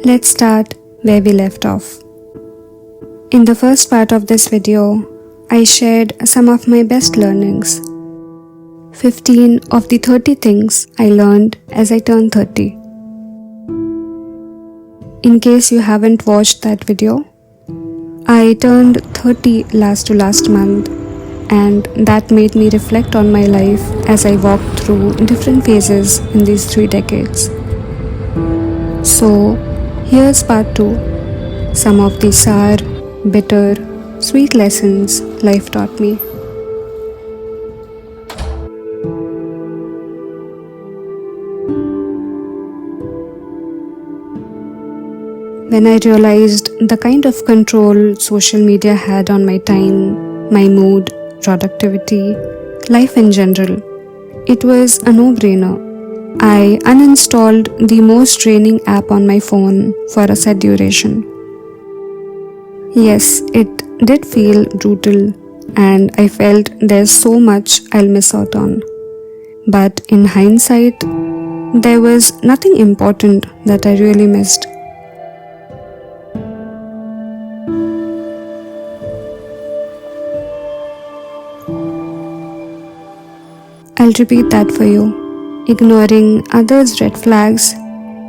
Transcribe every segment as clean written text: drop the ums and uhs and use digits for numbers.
Let's start where we left off. In the first part of this video, I shared some of my best learnings. 15 of the 30 things I learned as I turned 30. In case you haven't watched that video, I turned 30 last month, and that made me reflect on my life as I walked through different phases in these 3 decades. So, here's part 2, some of the sour, bitter, sweet lessons life taught me. When I realized the kind of control social media had on my time, my mood, productivity, life in general, it was a no-brainer. I uninstalled the most draining app on my phone for a set duration. Yes, it did feel brutal, and I felt there's so much I'll miss out on. But in hindsight, there was nothing important that I really missed. I'll repeat that for you. Ignoring others' red flags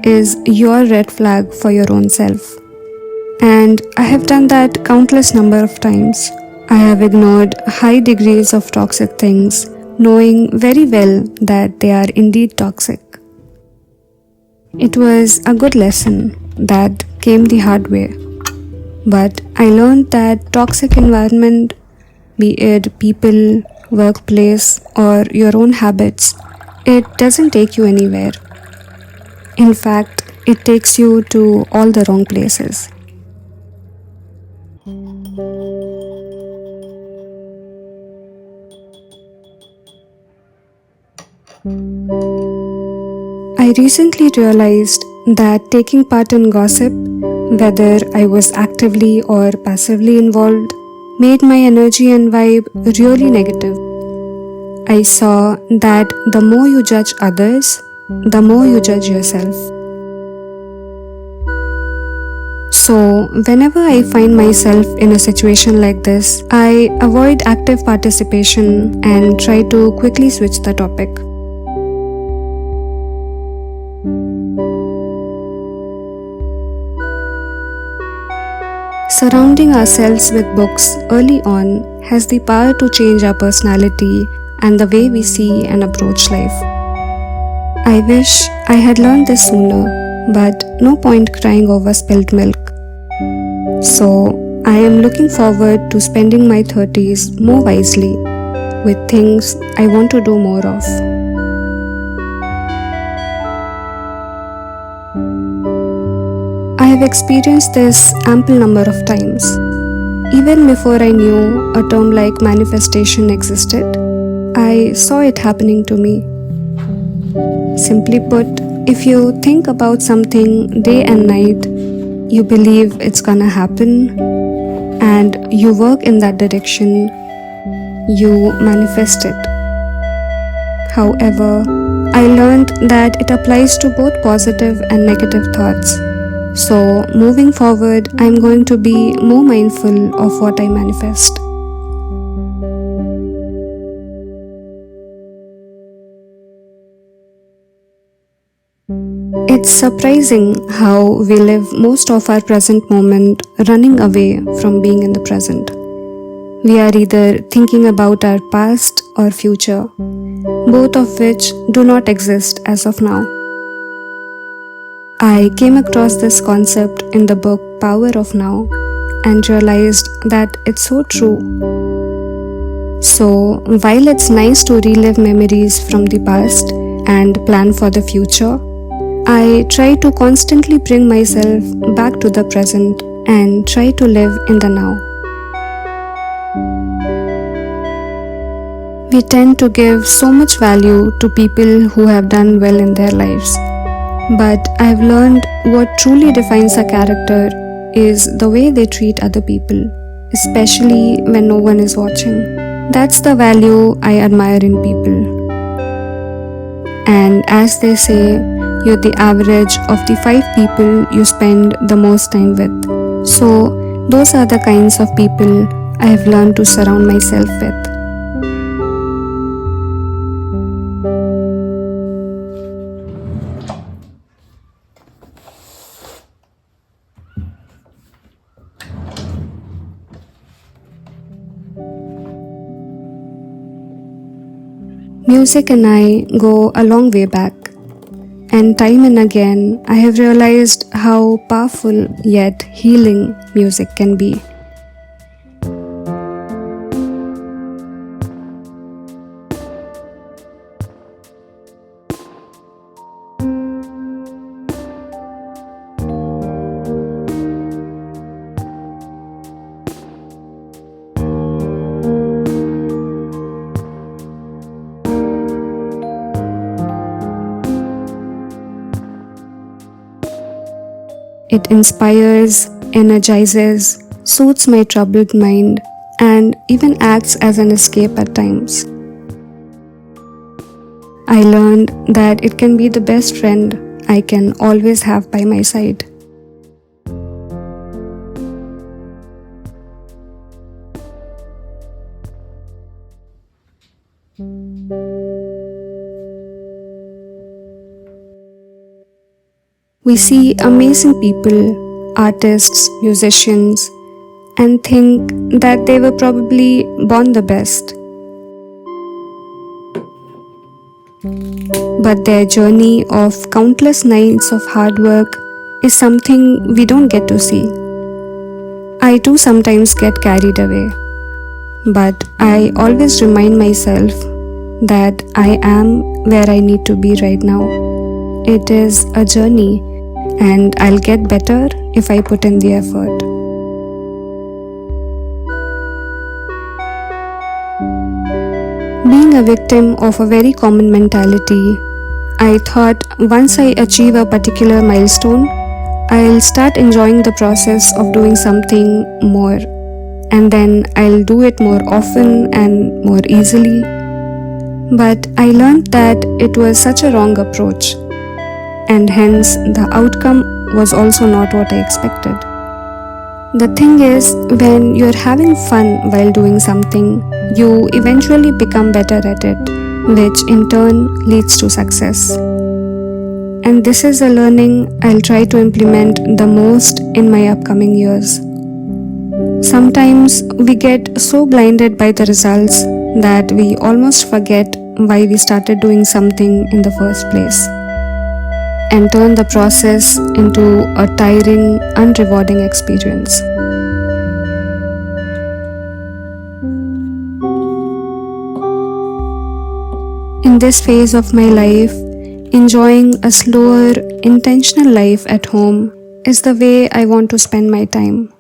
is your red flag for your own self. And I have done that countless number of times. I have ignored high degrees of toxic things, knowing very well that they are indeed toxic. It was a good lesson that came the hard way. But I learned that toxic environment, be it people, workplace, or your own habits, it doesn't take you anywhere. In fact, it takes you to all the wrong places. I recently realized that taking part in gossip, whether I was actively or passively involved, made my energy and vibe really negative. I saw that the more you judge others, the more you judge yourself. So, whenever I find myself in a situation like this, I avoid active participation and try to quickly switch the topic. Surrounding ourselves with books early on has the power to change our personality and the way we see and approach life. I wish I had learned this sooner, but no point crying over spilled milk. So, I am looking forward to spending my 30s more wisely with things I want to do more of. I have experienced this ample number of times. Even before I knew a term like manifestation existed, I saw it happening to me. Simply put, if you think about something day and night, you believe it's gonna happen, and you work in that direction, you manifest it. However, I learned that it applies to both positive and negative thoughts. So, moving forward, I'm going to be more mindful of what I manifest. It's surprising how we live most of our present moment running away from being in the present. We are either thinking about our past or future, both of which do not exist as of now. I came across this concept in the book Power of Now and realized that it's so true. So, while it's nice to relive memories from the past and plan for the future, I try to constantly bring myself back to the present and try to live in the now. We tend to give so much value to people who have done well in their lives. But I've learned what truly defines a character is the way they treat other people, especially when no one is watching. That's the value I admire in people. And as they say, You're the average of the 5 people you spend the most time with. So, those are the kinds of people I have learned to surround myself with. Music and I go a long way back, and time and again I have realized how powerful yet healing music can be. It inspires, energizes, soothes my troubled mind, and even acts as an escape at times. I learned that it can be the best friend I can always have by my side. We see amazing people, artists, musicians, and think that they were probably born the best. But their journey of countless nights of hard work is something we don't get to see. I too sometimes get carried away, but I always remind myself that I am where I need to be right now. It is a journey, and I'll get better if I put in the effort. Being a victim of a very common mentality, I thought once I achieve a particular milestone, I'll start enjoying the process of doing something more, and then I'll do it more often and more easily. But I learned that it was such a wrong approach, and hence the outcome was also not what I expected. The thing is, when you're having fun while doing something, you eventually become better at it, which in turn leads to success. And this is a learning I'll try to implement the most in my upcoming years. Sometimes we get so blinded by the results that we almost forget why we started doing something in the first place, and turn the process into a tiring, unrewarding experience. In this phase of my life, enjoying a slower, intentional life at home is the way I want to spend my time.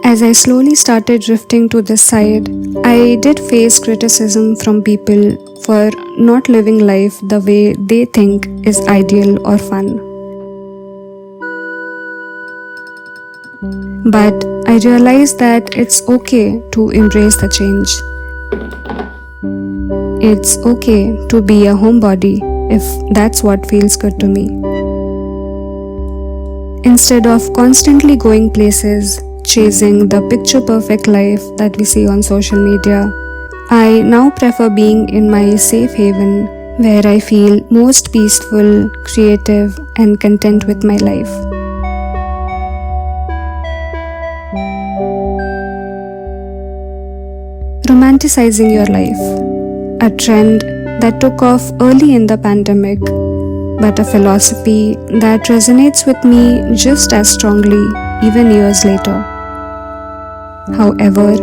As I slowly started drifting to this side, I did face criticism from people for not living life the way they think is ideal or fun. But I realized that it's okay to embrace the change. It's okay to be a homebody if that's what feels good to me. Instead of constantly going places, chasing the picture-perfect life that we see on social media, I now prefer being in my safe haven where I feel most peaceful, creative, and content with my life. Romanticizing your life, a trend that took off early in the pandemic, but a philosophy that resonates with me just as strongly even years later. However,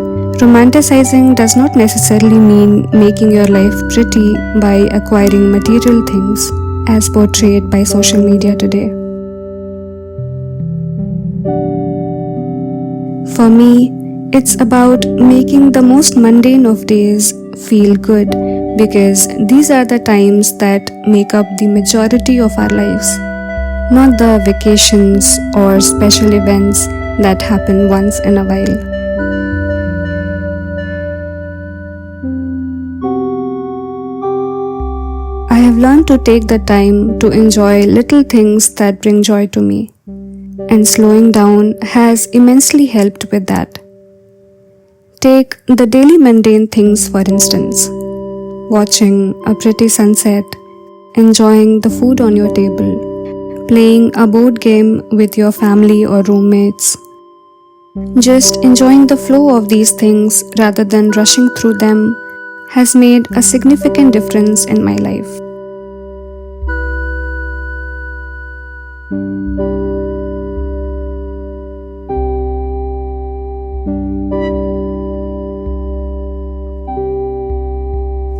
romanticizing does not necessarily mean making your life pretty by acquiring material things as portrayed by social media today. For me, it's about making the most mundane of days feel good, because these are the times that make up the majority of our lives, not the vacations or special events that happen once in a while. I have learned to take the time to enjoy little things that bring joy to me, and slowing down has immensely helped with that. Take the daily mundane things for instance: watching a pretty sunset, enjoying the food on your table, playing a board game with your family or roommates. Just enjoying the flow of these things rather than rushing through them has made a significant difference in my life.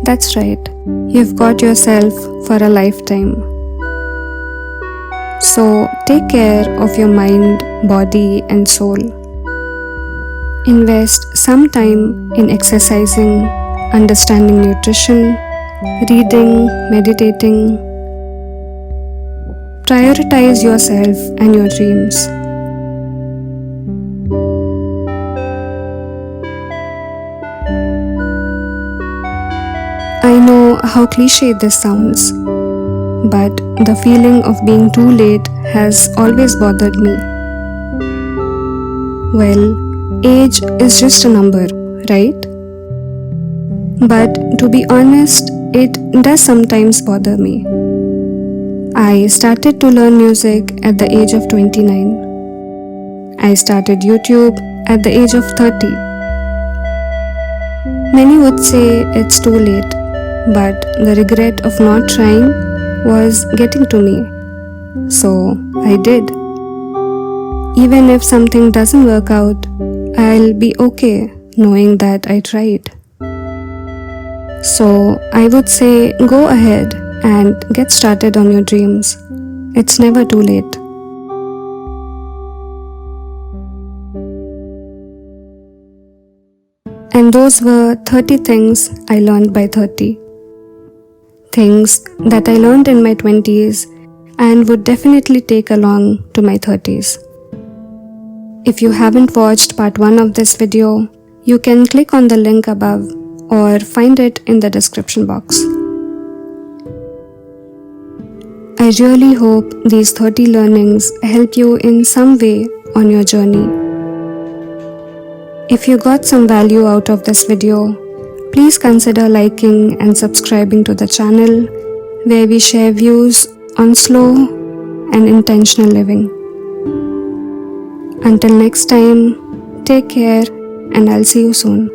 That's right, you've got yourself for a lifetime. So take care of your mind, body, and soul. Invest some time in exercising, understanding nutrition, reading, meditating. Prioritize yourself and your dreams. I know how cliche this sounds, but the feeling of being too late has always bothered me. Well, age is just a number, right? But to be honest, it does sometimes bother me. I started to learn music at the age of 29. I started YouTube at the age of 30. Many would say it's too late, but the regret of not trying was getting to me. So I did. Even if something doesn't work out, I'll be okay knowing that I tried. So I would say go ahead and get started on your dreams. It's never too late. And those were 30 things I learned by 30. Things that I learned in my 20s and would definitely take along to my 30s. If you haven't watched part 1 of this video, you can click on the link above or find it in the description box. I really hope these 30 learnings help you in some way on your journey. If you got some value out of this video, please consider liking and subscribing to the channel where we share views on slow and intentional living. Until next time, take care and I'll see you soon.